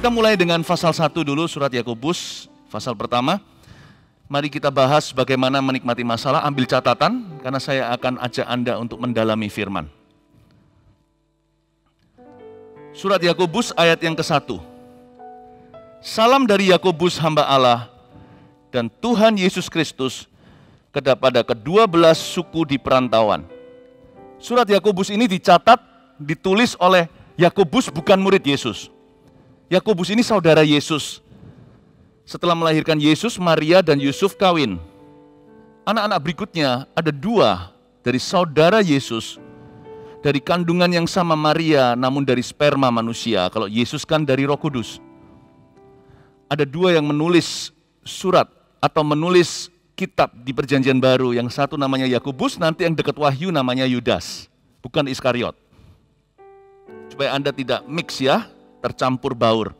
Kita mulai dengan pasal 1 dulu, surat Yakobus, pasal pertama. Mari kita bahas bagaimana menikmati masalah, ambil catatan, karena saya akan ajak Anda untuk mendalami firman. Surat Yakobus ayat yang ke-1. Salam dari Yakobus hamba Allah dan Tuhan Yesus Kristus kepada ke-12 suku di perantauan. Surat Yakobus ini dicatat, ditulis oleh Yakobus bukan murid Yesus. Yakobus ini saudara Yesus. Setelah melahirkan Yesus, Maria dan Yusuf kawin. Anak-anak berikutnya ada 2 dari saudara Yesus, dari kandungan yang sama Maria, namun dari sperma manusia. Kalau Yesus kan dari Roh Kudus. Ada 2 yang menulis surat atau menulis kitab di Perjanjian Baru. Yang satu namanya Yakobus, nanti yang dekat Wahyu namanya Yudas, bukan Iskariot. Supaya Anda tidak mix ya, tercampur baur.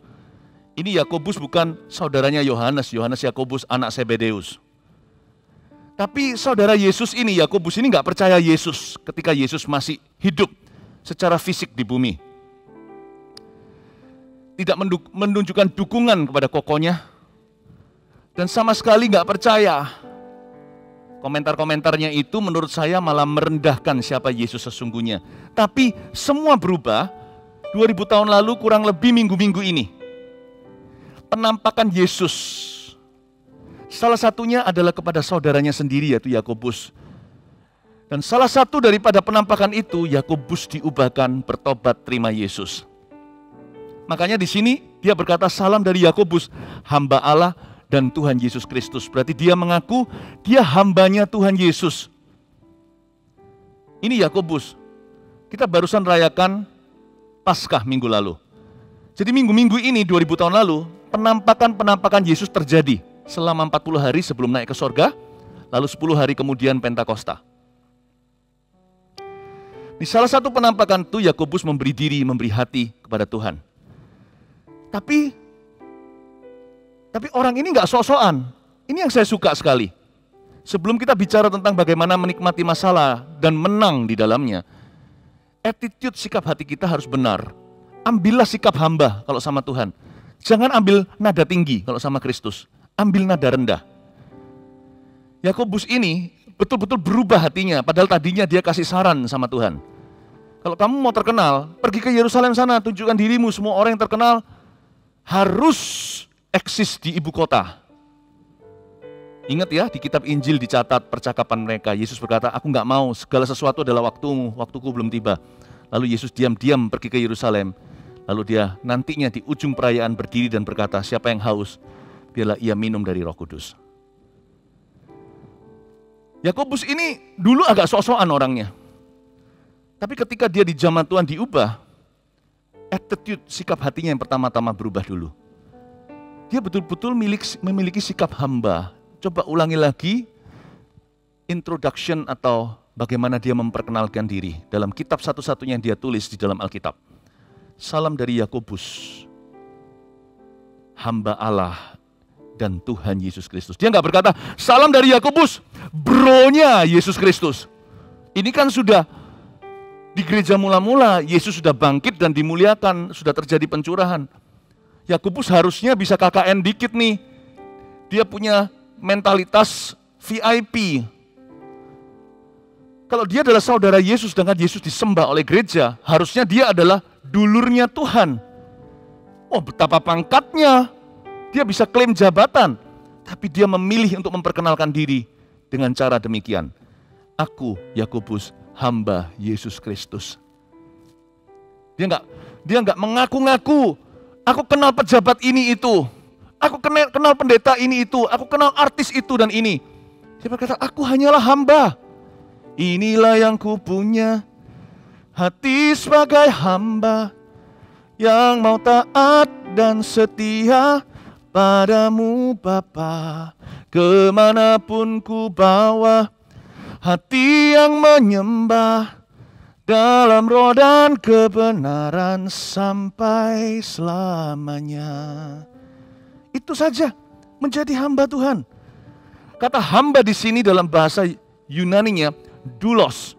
Ini Yakobus bukan saudaranya Yohanes, Yakobus anak Zebedeus. Tapi saudara Yesus ini, Yakobus ini nggak percaya Yesus ketika Yesus masih hidup secara fisik di bumi. Tidak menunjukkan dukungan kepada kokonya, dan sama sekali nggak percaya. Komentar-komentarnya itu menurut saya malah merendahkan siapa Yesus sesungguhnya. Tapi semua berubah 2000 tahun lalu, kurang lebih minggu-minggu ini. Penampakan Yesus, salah satunya adalah kepada saudaranya sendiri, yaitu Yakobus. Dan salah satu daripada penampakan itu, Yakobus diubahkan bertobat terima Yesus. Makanya di sini dia berkata salam dari Yakobus, hamba Allah dan Tuhan Yesus Kristus. Berarti dia mengaku dia hambanya Tuhan Yesus. Ini Yakobus. Kita barusan rayakan Paskah minggu lalu. Jadi minggu-minggu ini 2000 tahun lalu, penampakan Yesus terjadi selama 40 hari sebelum naik ke sorga, lalu 10 hari kemudian Pentakosta. Di salah satu penampakan itu Yakobus memberi diri, memberi hati kepada Tuhan. Tapi orang ini nggak sok-sokan. Ini yang saya suka sekali. Sebelum kita bicara tentang bagaimana menikmati masalah dan menang di dalamnya, attitude sikap hati kita harus benar. Ambillah sikap hamba kalau sama Tuhan. Jangan ambil nada tinggi kalau sama Kristus. Ambil nada rendah. Yakobus ini betul-betul berubah hatinya, padahal tadinya dia kasih saran sama Tuhan. Kalau kamu mau terkenal, pergi ke Yerusalem sana, tunjukkan dirimu. Semua orang yang terkenal harus eksis di ibu kota. Ingat ya, di kitab Injil dicatat percakapan mereka. Yesus berkata, aku nggak mau, segala sesuatu adalah waktumu, waktuku belum tiba. Lalu Yesus diam-diam pergi ke Yerusalem. Lalu dia nantinya di ujung perayaan berdiri dan berkata, siapa yang haus, biarlah ia minum dari Roh Kudus. Yakobus ini dulu agak sok-sokan orangnya. Tapi ketika dia di zaman Tuhan diubah, attitude, sikap hatinya yang pertama-tama berubah dulu. Dia betul-betul memiliki sikap hamba. Coba ulangi lagi introduction atau bagaimana dia memperkenalkan diri dalam kitab satu-satunya yang dia tulis di dalam Alkitab. Salam dari Yakobus, hamba Allah dan Tuhan Yesus Kristus. Dia nggak berkata, salam dari Yakobus, bronya Yesus Kristus. Ini kan sudah di gereja mula-mula, Yesus sudah bangkit dan dimuliakan, sudah terjadi pencurahan. Yakobus harusnya bisa KKN dikit nih. Dia punya mentalitas VIP. Kalau dia adalah saudara Yesus, sedangkan Yesus disembah oleh gereja, harusnya dia adalah dulurnya Tuhan. Oh, betapa pangkatnya. Dia bisa klaim jabatan, tapi dia memilih untuk memperkenalkan diri dengan cara demikian. Aku, Yakobus, hamba Yesus Kristus. Dia nggak mengaku-ngaku. Aku kenal pejabat ini itu. Aku kenal pendeta ini itu. Aku kenal artis itu dan ini. Dia berkata, aku hanyalah hamba. Inilah yang kupunya, hati sebagai hamba yang mau taat dan setia padamu Bapa. Kemanapun ku bawa, hati yang menyembah dalam roh dan kebenaran sampai selamanya. Itu saja, menjadi hamba Tuhan. Kata hamba di sini dalam bahasa Yunaninya doulos.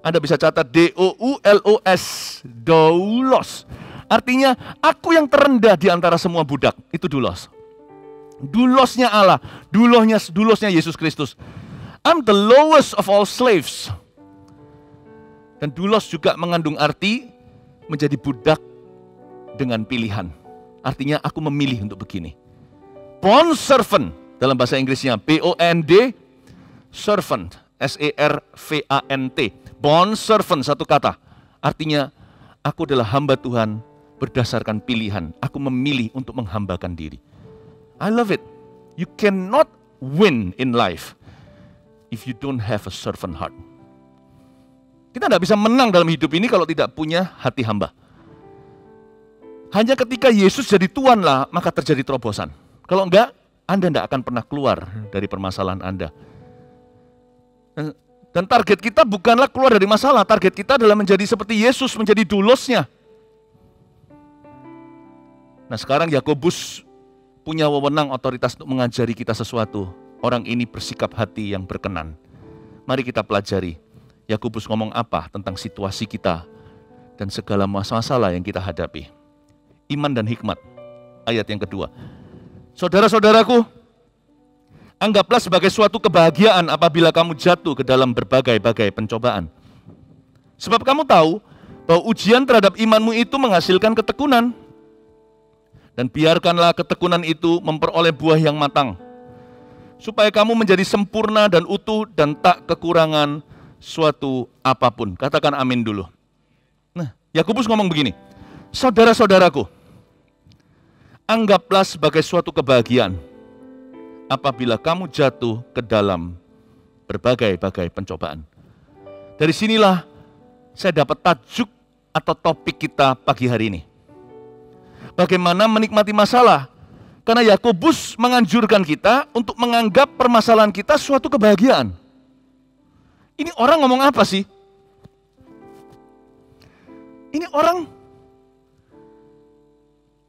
Anda bisa catat D-O-U-L-O-S, doulos. Artinya, aku yang terendah di antara semua budak. Itu doulos. Doulosnya Allah, doulosnya Yesus Kristus. I'm the lowest of all slaves. Dan doulos juga mengandung arti menjadi budak dengan pilihan. Artinya aku memilih untuk begini. Bond servant, dalam bahasa Inggrisnya B-O-N-D, servant, S-E-R-V-A-N-T. Bond servant, satu kata. Artinya, aku adalah hamba Tuhan berdasarkan pilihan. Aku memilih untuk menghambakan diri. I love it. You cannot win in life if you don't have a servant heart. Kita tidak bisa menang dalam hidup ini kalau tidak punya hati hamba. Hanya ketika Yesus jadi Tuhan lah, maka terjadi terobosan. Kalau enggak, Anda tidak akan pernah keluar dari permasalahan Anda. Dan target kita bukanlah keluar dari masalah. Target kita adalah menjadi seperti Yesus, menjadi doulosnya. Nah sekarang Yakobus punya wewenang otoritas untuk mengajari kita sesuatu. Orang ini bersikap hati yang berkenan. Mari kita pelajari. Yakobus ngomong apa tentang situasi kita dan segala masalah yang kita hadapi. Iman dan hikmat. Ayat yang kedua. Saudara-saudaraku, anggaplah sebagai suatu kebahagiaan apabila kamu jatuh ke dalam berbagai-bagai pencobaan. Sebab kamu tahu bahwa ujian terhadap imanmu itu menghasilkan ketekunan. Dan biarkanlah ketekunan itu memperoleh buah yang matang, supaya kamu menjadi sempurna dan utuh dan tak kekurangan suatu apapun. Katakan amin dulu. Nah, Yakobus ngomong begini, saudara-saudaraku, anggaplah sebagai suatu kebahagiaan apabila kamu jatuh ke dalam berbagai-bagai pencobaan. Dari sinilah saya dapat tajuk atau topik kita pagi hari ini. Bagaimana menikmati masalah. Karena Yakobus menganjurkan kita untuk menganggap permasalahan kita suatu kebahagiaan. Ini orang ngomong apa sih? Ini orang,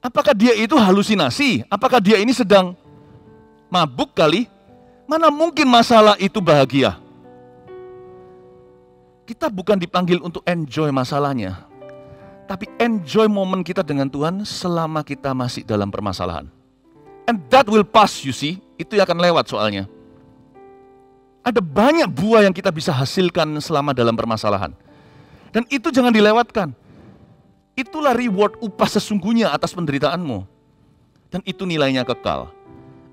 apakah dia itu halusinasi? Apakah dia ini sedang mabuk kali? Mana mungkin masalah itu bahagia? Kita bukan dipanggil untuk enjoy masalahnya, tapi enjoy momen kita dengan Tuhan selama kita masih dalam permasalahan. And that will pass, you see. Itu akan lewat soalnya. Ada banyak buah yang kita bisa hasilkan selama dalam permasalahan. Dan itu jangan dilewatkan. Itulah reward upah sesungguhnya atas penderitaanmu. Dan itu nilainya kekal.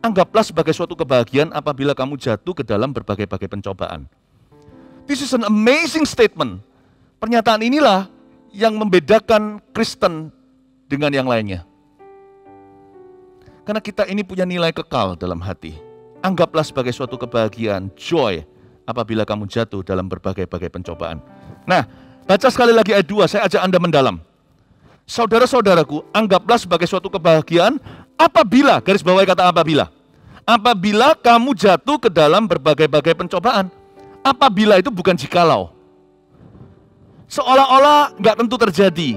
Anggaplah sebagai suatu kebahagiaan apabila kamu jatuh ke dalam berbagai-bagai pencobaan. This is an amazing statement. Pernyataan inilah yang membedakan Kristen dengan yang lainnya. Karena kita ini punya nilai kekal dalam hati. Anggaplah sebagai suatu kebahagiaan, joy, apabila kamu jatuh dalam berbagai-bagai pencobaan. Nah, baca sekali lagi ayat 2, saya ajak Anda mendalam. Saudara-saudaraku, anggaplah sebagai suatu kebahagiaan apabila, garis bawahi kata apabila. Apabila kamu jatuh ke dalam berbagai-bagai pencobaan. Apabila itu bukan jikalau. Seolah-olah nggak tentu terjadi.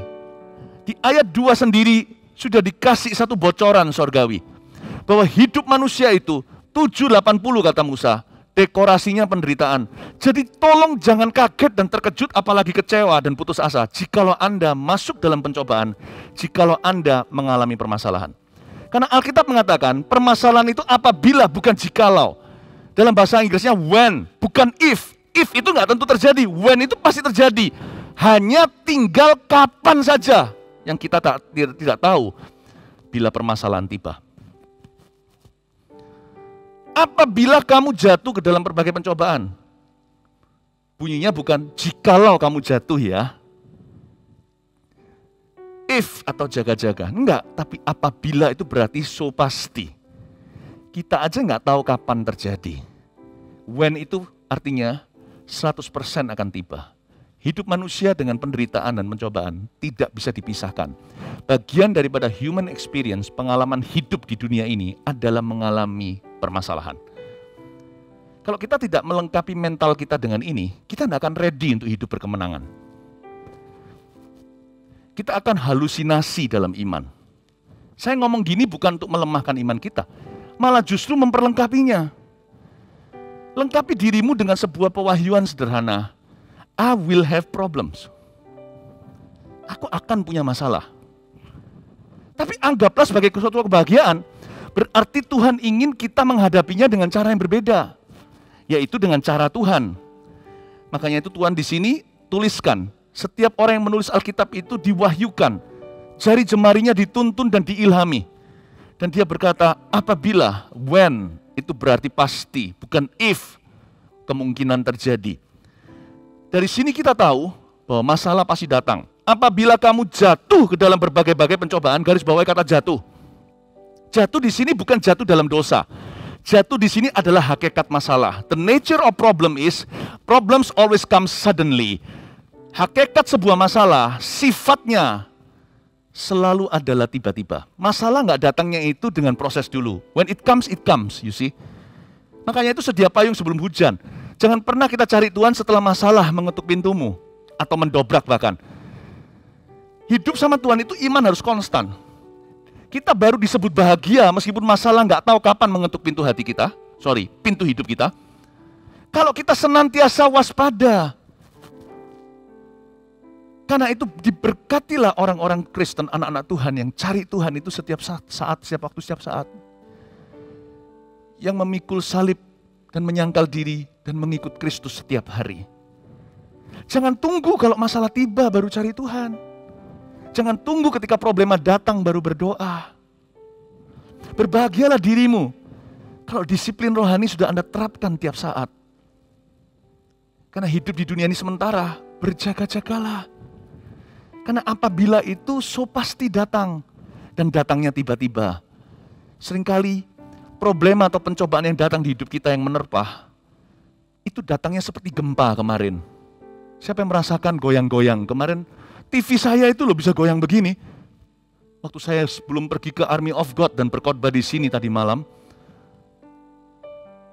Di ayat 2 sendiri sudah dikasih satu bocoran sorgawi. Bahwa hidup manusia itu 780 kata Musa, dekorasinya penderitaan. Jadi tolong jangan kaget dan terkejut apalagi kecewa dan putus asa jikalau Anda masuk dalam pencobaan, jikalau Anda mengalami permasalahan. Karena Alkitab mengatakan permasalahan itu apabila bukan jikalau. Dalam bahasa Inggrisnya when, bukan if. If itu nggak tentu terjadi, when itu pasti terjadi. Hanya tinggal kapan saja yang kita tidak tahu bila permasalahan tiba. Apabila kamu jatuh ke dalam berbagai pencobaan, bunyinya bukan jikalau kamu jatuh ya, if atau jaga-jaga, enggak, tapi apabila itu berarti so pasti. Kita aja nggak tahu kapan terjadi. When itu artinya 100% akan tiba. Hidup manusia dengan penderitaan dan pencobaan tidak bisa dipisahkan. Bagian daripada human experience, pengalaman hidup di dunia ini adalah mengalami permasalahan. Kalau kita tidak melengkapi mental kita dengan ini, kita tidak akan ready untuk hidup berkemenangan. Kita akan halusinasi dalam iman. Saya ngomong gini bukan untuk melemahkan iman kita, malah justru memperlengkapinya. Lengkapi dirimu dengan sebuah pewahyuan sederhana. I will have problems. Aku akan punya masalah. Tapi anggaplah sebagai suatu kebahagiaan. Berarti Tuhan ingin kita menghadapinya dengan cara yang berbeda, yaitu dengan cara Tuhan. Makanya itu Tuhan di sini tuliskan, setiap orang yang menulis Alkitab itu diwahyukan, jari jemarinya dituntun dan diilhami. Dan dia berkata, apabila, when, itu berarti pasti, bukan if, kemungkinan terjadi. Dari sini kita tahu bahwa masalah pasti datang. Apabila kamu jatuh ke dalam berbagai-bagai pencobaan, garis bawahi kata jatuh. Jatuh di sini bukan jatuh dalam dosa. Jatuh di sini adalah hakikat masalah. The nature of problem is, problems always come suddenly. Hakikat sebuah masalah, sifatnya selalu adalah tiba-tiba. Masalah nggak datangnya itu dengan proses dulu. When it comes, you see. Makanya itu sedia payung sebelum hujan. Jangan pernah kita cari Tuhan setelah masalah mengetuk pintumu. Atau mendobrak bahkan. Hidup sama Tuhan itu iman harus konstan. Kita baru disebut bahagia meskipun masalah nggak tahu kapan mengetuk pintu hati kita. Pintu hidup kita. Kalau kita senantiasa waspada. Karena itu diberkatilah orang-orang Kristen, anak-anak Tuhan yang cari Tuhan itu setiap saat, setiap waktu, setiap saat. Yang memikul salib dan menyangkal diri dan mengikut Kristus setiap hari. Jangan tunggu kalau masalah tiba baru cari Tuhan. Jangan tunggu ketika problema datang baru berdoa. Berbahagialah dirimu kalau disiplin rohani sudah Anda terapkan tiap saat. Karena hidup di dunia ini sementara, berjaga-jagalah. Karena apabila itu so pasti datang, dan datangnya tiba-tiba. Seringkali problema atau pencobaan yang datang di hidup kita yang menerpa, itu datangnya seperti gempa kemarin. Siapa yang merasakan goyang-goyang? Kemarin TV saya itu loh bisa goyang begini. Waktu saya sebelum pergi ke Army of God dan berkhotbah di sini tadi malam.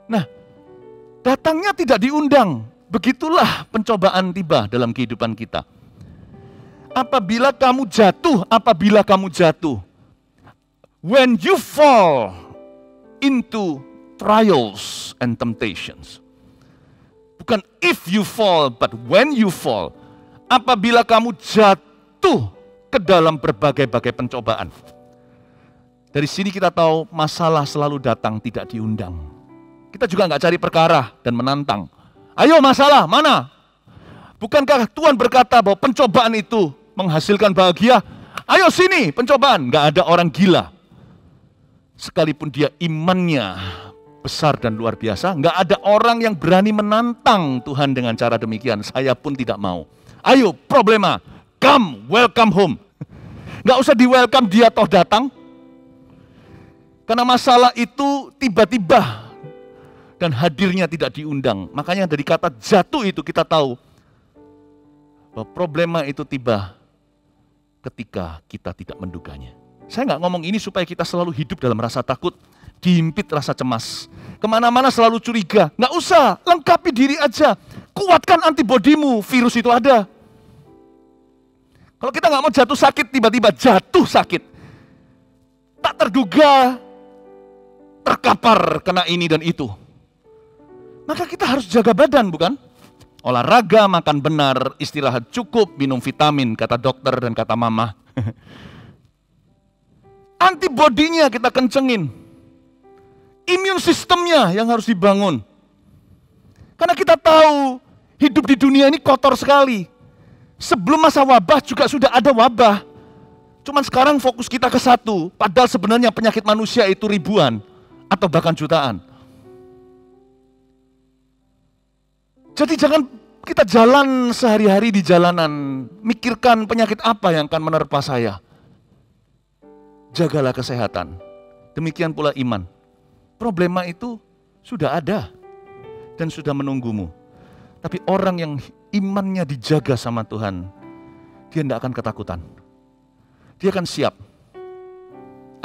Nah, datangnya tidak diundang. Begitulah pencobaan tiba dalam kehidupan kita. Apabila kamu jatuh. When you fall into trials and temptations. Bukan if you fall, but when you fall. Apabila kamu jatuh ke dalam berbagai-bagai pencobaan. Dari sini kita tahu masalah selalu datang tidak diundang. Kita juga nggak cari perkara dan menantang. Ayo masalah, mana? Bukankah Tuhan berkata bahwa pencobaan itu menghasilkan bahagia? Ayo sini pencobaan. Nggak ada orang gila. Sekalipun dia imannya besar dan luar biasa, nggak ada orang yang berani menantang Tuhan dengan cara demikian. Saya pun tidak mau. Ayo problema, come, welcome home. Nggak usah di welcome, dia toh datang. Karena masalah itu tiba-tiba dan hadirnya tidak diundang. Makanya dari kata jatuh itu kita tahu bahwa problema itu tiba ketika kita tidak menduganya. Saya nggak ngomong ini supaya kita selalu hidup dalam rasa takut, dihimpit rasa cemas. Kemana-mana selalu curiga. Nggak usah, lengkapi diri aja. Kuatkan antibodimu, virus itu ada. Kalau kita nggak mau jatuh sakit, tiba-tiba jatuh sakit. Tak terduga, terkapar kena ini dan itu. Maka kita harus jaga badan, bukan? Olahraga, makan benar, istirahat cukup, minum vitamin, kata dokter dan kata mama. Antibodinya kita kencengin. Imun sistemnya yang harus dibangun. Karena kita tahu hidup di dunia ini kotor sekali. Sebelum masa wabah juga sudah ada wabah. Cuman sekarang fokus kita ke satu. Padahal sebenarnya penyakit manusia itu ribuan. Atau bahkan jutaan. Jadi jangan kita jalan sehari-hari di jalanan. Mikirkan penyakit apa yang akan menerpa saya. Jagalah kesehatan. Demikian pula iman. Problema itu sudah ada. Dan sudah menunggumu. Tapi orang yang imannya dijaga sama Tuhan, dia tidak akan ketakutan. Dia akan siap.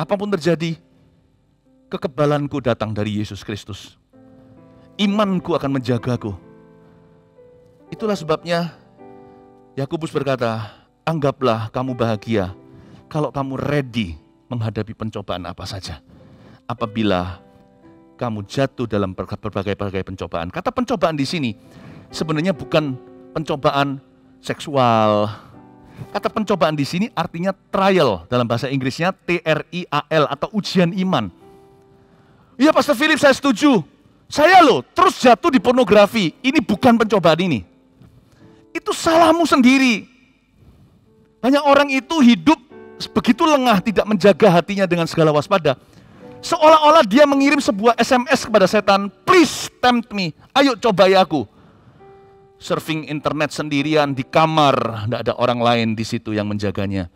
Apapun terjadi, kekebalanku datang dari Yesus Kristus. Imanku akan menjagaku. Itulah sebabnya Yakobus berkata, anggaplah kamu bahagia kalau kamu ready menghadapi pencobaan apa saja. Apabila kamu jatuh dalam berbagai-bagai pencobaan. Kata pencobaan di sini sebenarnya bukan pencobaan seksual, Kata pencobaan di sini artinya trial, dalam bahasa Inggrisnya trial atau ujian iman. Iya Pastor Philip, saya setuju. Saya loh terus jatuh di pornografi. Ini bukan pencobaan ini. Itu salahmu sendiri. Banyak orang itu hidup begitu lengah, tidak menjaga hatinya dengan segala waspada. Seolah-olah dia mengirim sebuah SMS kepada setan, please tempt me, ayo cobai aku. Surfing internet sendirian di kamar, tidak ada orang lain di situ yang menjaganya.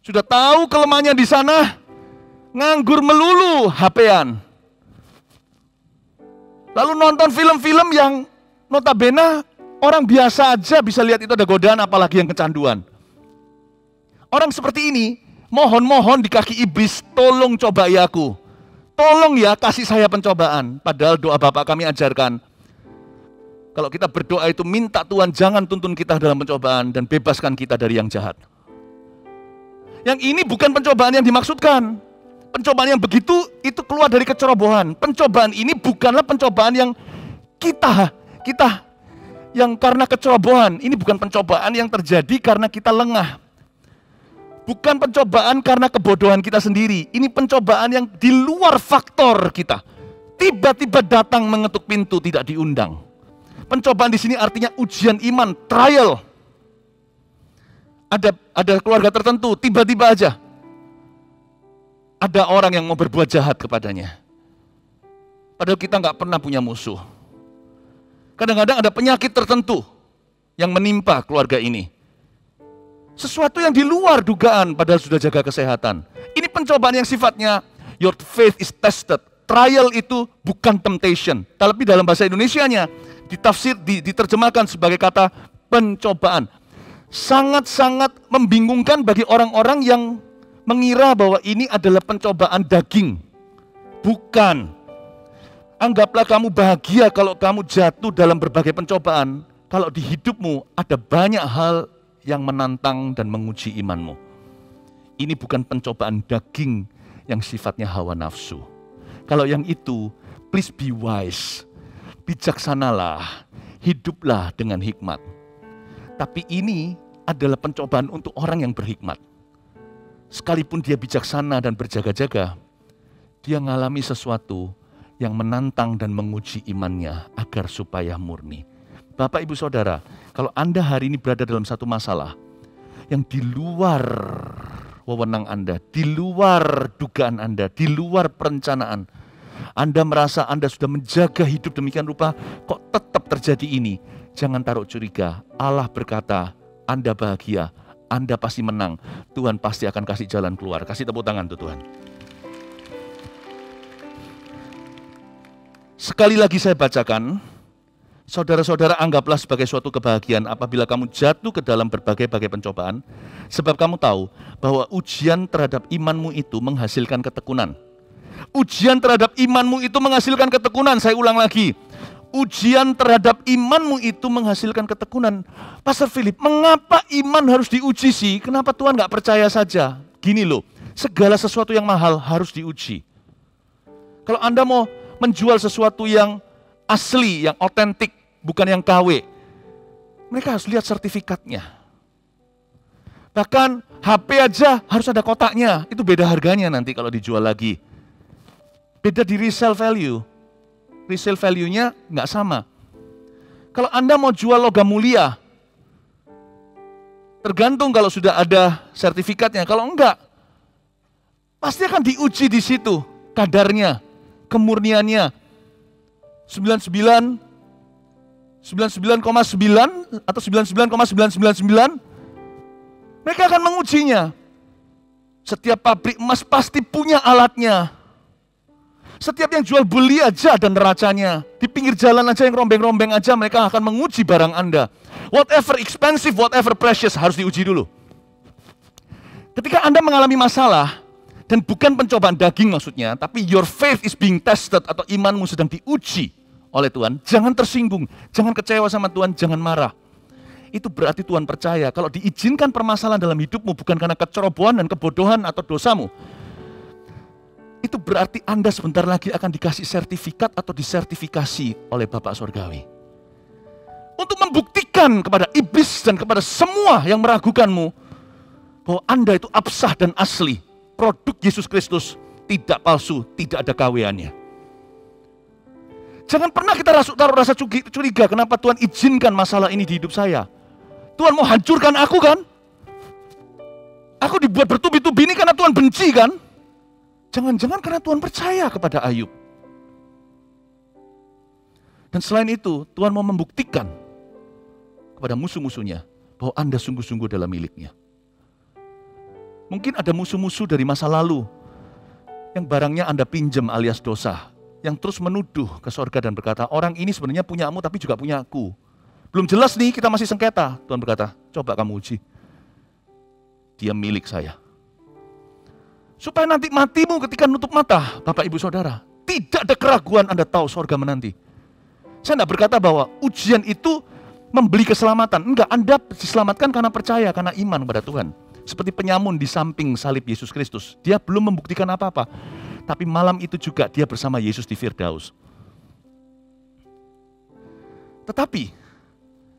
Sudah tahu kelemahannya di sana, nganggur melulu, HP-an. Lalu nonton film-film yang notabene orang biasa aja bisa lihat itu ada godaan, apalagi yang kecanduan. Orang seperti ini, mohon-mohon di kaki iblis, tolong cobai aku. Tolong ya kasih saya pencobaan. Padahal doa Bapak kami ajarkan, kalau kita berdoa itu minta Tuhan jangan tuntun kita dalam pencobaan dan bebaskan kita dari yang jahat. Yang ini bukan pencobaan yang dimaksudkan. Pencobaan yang begitu itu keluar dari kecerobohan. Pencobaan ini bukanlah pencobaan yang kita yang karena kecerobohan. Ini bukan pencobaan yang terjadi karena kita lengah. Bukan pencobaan karena kebodohan kita sendiri. Ini pencobaan yang di luar faktor kita. Tiba-tiba datang mengetuk pintu tidak diundang. Pencobaan di sini artinya ujian iman, trial. Ada keluarga tertentu, tiba-tiba aja ada orang yang mau berbuat jahat kepadanya. Padahal kita nggak pernah punya musuh. Kadang-kadang ada penyakit tertentu yang menimpa keluarga ini. Sesuatu yang di luar dugaan padahal sudah jaga kesehatan. Ini pencobaan yang sifatnya your faith is tested. Trial itu bukan temptation. Tapi dalam bahasa Indonesianya diterjemahkan sebagai kata pencobaan. Sangat-sangat membingungkan bagi orang-orang yang mengira bahwa ini adalah pencobaan daging. Bukan. Anggaplah kamu bahagia kalau kamu jatuh dalam berbagai pencobaan. Kalau di hidupmu ada banyak hal yang menantang dan menguji imanmu. Ini bukan pencobaan daging yang sifatnya hawa nafsu. Kalau yang itu, please be wise. Bijaksanalah, hiduplah dengan hikmat. Tapi ini adalah pencobaan untuk orang yang berhikmat. Sekalipun dia bijaksana dan berjaga-jaga, dia mengalami sesuatu yang menantang dan menguji imannya agar supaya murni. Bapak, Ibu, Saudara, kalau Anda hari ini berada dalam satu masalah yang di luar wewenang Anda, di luar dugaan Anda, di luar perencanaan, Anda merasa Anda sudah menjaga hidup demikian rupa, kok tetap terjadi ini, jangan taruh curiga. Allah berkata, Anda bahagia, Anda pasti menang, Tuhan pasti akan kasih jalan keluar. Kasih tepuk tangan tuh Tuhan. Sekali lagi saya bacakan, saudara-saudara, anggaplah sebagai suatu kebahagiaan apabila kamu jatuh ke dalam berbagai-bagai pencobaan, sebab kamu tahu bahwa ujian terhadap imanmu itu menghasilkan ketekunan. Ujian terhadap imanmu itu menghasilkan ketekunan. Saya ulang lagi, ujian terhadap imanmu itu menghasilkan ketekunan. Pastor Philip, mengapa iman harus diuji sih? Kenapa Tuhan nggak percaya saja? Gini loh, segala sesuatu yang mahal harus diuji. Kalau Anda mau menjual sesuatu yang asli, yang otentik, bukan yang KW, mereka harus lihat sertifikatnya. Bahkan HP aja harus ada kotaknya, itu beda harganya nanti kalau dijual lagi. Beda di resale value. Resale value-nya nggak sama. Kalau Anda mau jual logam mulia, tergantung kalau sudah ada sertifikatnya. Kalau enggak, pasti akan diuji di situ kadarnya, kemurniannya. 99,9 atau 99,999, mereka akan mengujinya. Setiap pabrik emas pasti punya alatnya. Setiap yang jual beli aja ada neracanya. Di pinggir jalan aja yang rombeng-rombeng aja mereka akan menguji barang Anda. Whatever expensive, whatever precious harus diuji dulu. Ketika Anda mengalami masalah, dan bukan pencobaan daging maksudnya, tapi your faith is being tested atau imanmu sedang diuji oleh Tuhan, jangan tersinggung, jangan kecewa sama Tuhan, jangan marah. Itu berarti Tuhan percaya kalau diizinkan permasalahan dalam hidupmu bukan karena kecerobohan dan kebodohan atau dosamu. Itu berarti Anda sebentar lagi akan dikasih sertifikat atau disertifikasi oleh Bapak Surgawi. untuk membuktikan kepada iblis dan kepada semua yang meragukanmu bahwa Anda itu absah dan asli, produk Yesus Kristus, tidak palsu, tidak ada KW-annya. Jangan pernah kita taruh rasa curiga, kenapa Tuhan izinkan masalah ini di hidup saya. Tuhan mau hancurkan aku kan? Aku dibuat bertubi-tubi ini karena Tuhan benci kan? Jangan-jangan karena Tuhan percaya kepada Ayub. Dan selain itu, Tuhan mau membuktikan kepada musuh-musuhnya bahwa Anda sungguh-sungguh dalam miliknya. Mungkin ada musuh-musuh dari masa lalu yang barangnya Anda pinjam alias dosa, yang terus menuduh ke sorga dan berkata, orang ini sebenarnya punyamu tapi juga punya aku. Belum jelas nih, kita masih sengketa. Tuhan berkata, coba kamu uji. Dia milik saya. Supaya nanti matimu ketika nutup mata, Bapak Ibu Saudara, tidak ada keraguan Anda tahu sorga menanti. Saya tidak berkata bahwa ujian itu membeli keselamatan. Enggak, Anda diselamatkan karena percaya, karena iman pada Tuhan. Seperti penyamun di samping salib Yesus Kristus. Dia belum membuktikan apa-apa. Tapi malam itu juga dia bersama Yesus di Firdaus. Tetapi,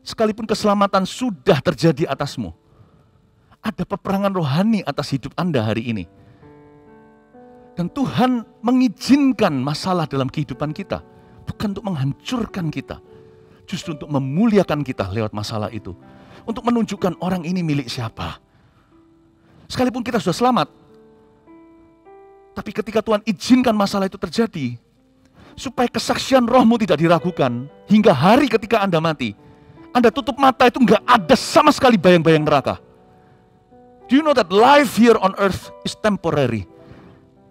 sekalipun keselamatan sudah terjadi atasmu, ada peperangan rohani atas hidup Anda hari ini. Dan Tuhan mengizinkan masalah dalam kehidupan kita. Bukan untuk menghancurkan kita. Justru untuk memuliakan kita lewat masalah itu. Untuk menunjukkan orang ini milik siapa. Sekalipun kita sudah selamat, tapi ketika Tuhan izinkan masalah itu terjadi, supaya kesaksian rohmu tidak diragukan, hingga hari ketika Anda mati, Anda tutup mata itu nggak ada sama sekali bayang-bayang neraka. Do you know that life here on earth is temporary?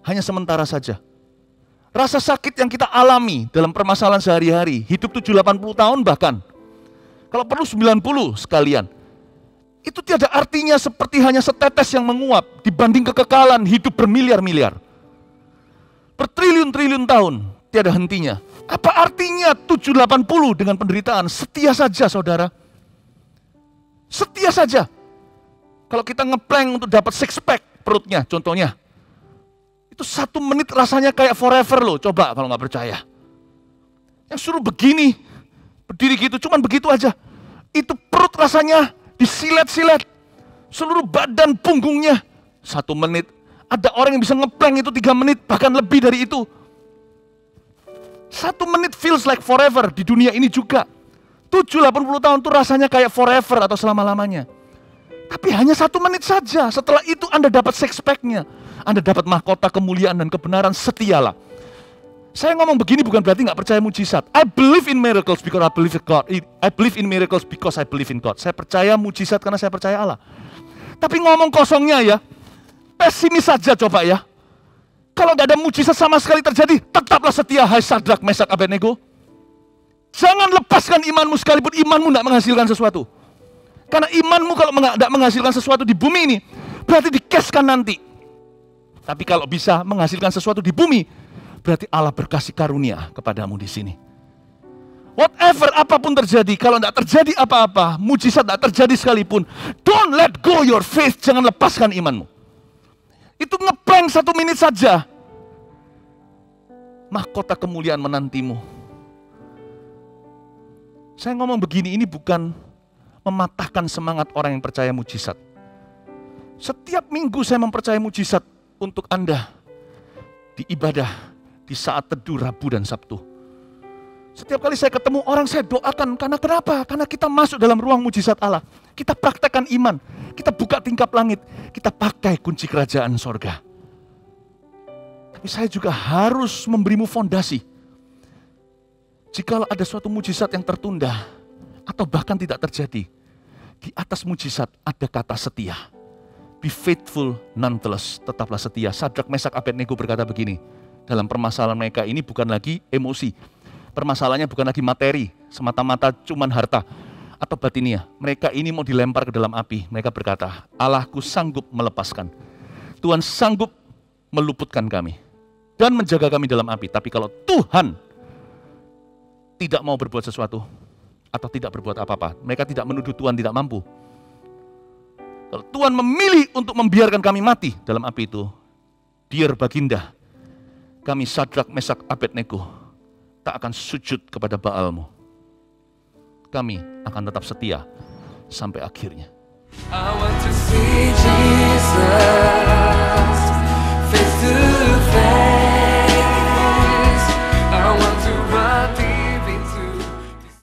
Hanya sementara saja. Rasa sakit yang kita alami dalam permasalahan sehari-hari, hidup 70-80 tahun bahkan, kalau perlu 90 sekalian, itu tiada artinya seperti hanya setetes yang menguap dibanding kekekalan hidup bermiliar-miliar. Bertriliun-triliun tahun, tiada hentinya. Apa artinya 780 dengan penderitaan? Setia saja saudara. Setia saja. Kalau kita ngeplank untuk dapat six pack perutnya, contohnya. Itu 1 menit rasanya kayak forever loh, coba kalau nggak percaya. Yang suruh begini, berdiri gitu, cuman begitu aja. Itu perut rasanya disilet-silet, seluruh badan punggungnya 1 menit. Ada orang yang bisa ngeplank itu 3 menit, bahkan lebih dari itu. 1 menit feels like forever di dunia ini juga. 70-80 tahun itu rasanya kayak forever atau selama-lamanya. Tapi hanya 1 menit saja, setelah itu Anda dapat six pack-nya. Anda dapat mahkota kemuliaan dan kebenaran, setialah. Saya ngomong begini bukan berarti nggak percaya mujizat. I believe in miracles because I believe in God. I believe in miracles because I believe in God. Saya percaya mujizat karena saya percaya Allah. Tapi ngomong kosongnya ya, pesimis saja coba ya. Kalau nggak ada mujizat sama sekali terjadi, tetaplah setia, hai Sadrak, Mesak, Abednego. Jangan lepaskan imanmu sekalipun imanmu nggak menghasilkan sesuatu. Karena imanmu kalau nggak menghasilkan sesuatu di bumi ini, berarti dikeskan nanti. Tapi kalau bisa menghasilkan sesuatu di bumi, berarti Allah berkasih karunia kepadamu di sini. Whatever, apapun terjadi, kalau tidak terjadi apa-apa, mujizat tidak terjadi sekalipun, don't let go your faith, jangan lepaskan imanmu. Itu ngeprank 1 menit saja. Mahkota kemuliaan menantimu. Saya ngomong begini, ini bukan mematahkan semangat orang yang percaya mujizat. Setiap minggu saya mempercayai mujizat untuk Anda di ibadah, di saat teduh Rabu dan Sabtu. Setiap kali saya ketemu orang, saya doakan. Karena kenapa? Karena kita masuk dalam ruang mujizat Allah. Kita praktekkan iman. Kita buka tingkap langit. Kita pakai kunci kerajaan sorga. Tapi saya juga harus memberimu fondasi. Jikalau ada suatu mujizat yang tertunda, atau bahkan tidak terjadi, di atas mujizat ada kata setia. Be faithful nonetheless, tetaplah setia. Sadrak, Mesak, Abednego berkata begini, dalam permasalahan mereka ini bukan lagi emosi. Permasalahannya bukan lagi materi, semata-mata cuman harta atau batinia. Mereka ini mau dilempar ke dalam api. Mereka berkata, Allahku sanggup melepaskan. Tuhan sanggup meluputkan kami dan menjaga kami dalam api. Tapi kalau Tuhan tidak mau berbuat sesuatu atau tidak berbuat apa-apa, mereka tidak menuduh Tuhan tidak mampu. Kalau Tuhan memilih untuk membiarkan kami mati dalam api itu, dear Baginda, kami Sadrak, Mesak, Abednego tak akan sujud kepada Baalmu. kami akan tetap setia sampai akhirnya. I want to see Jesus.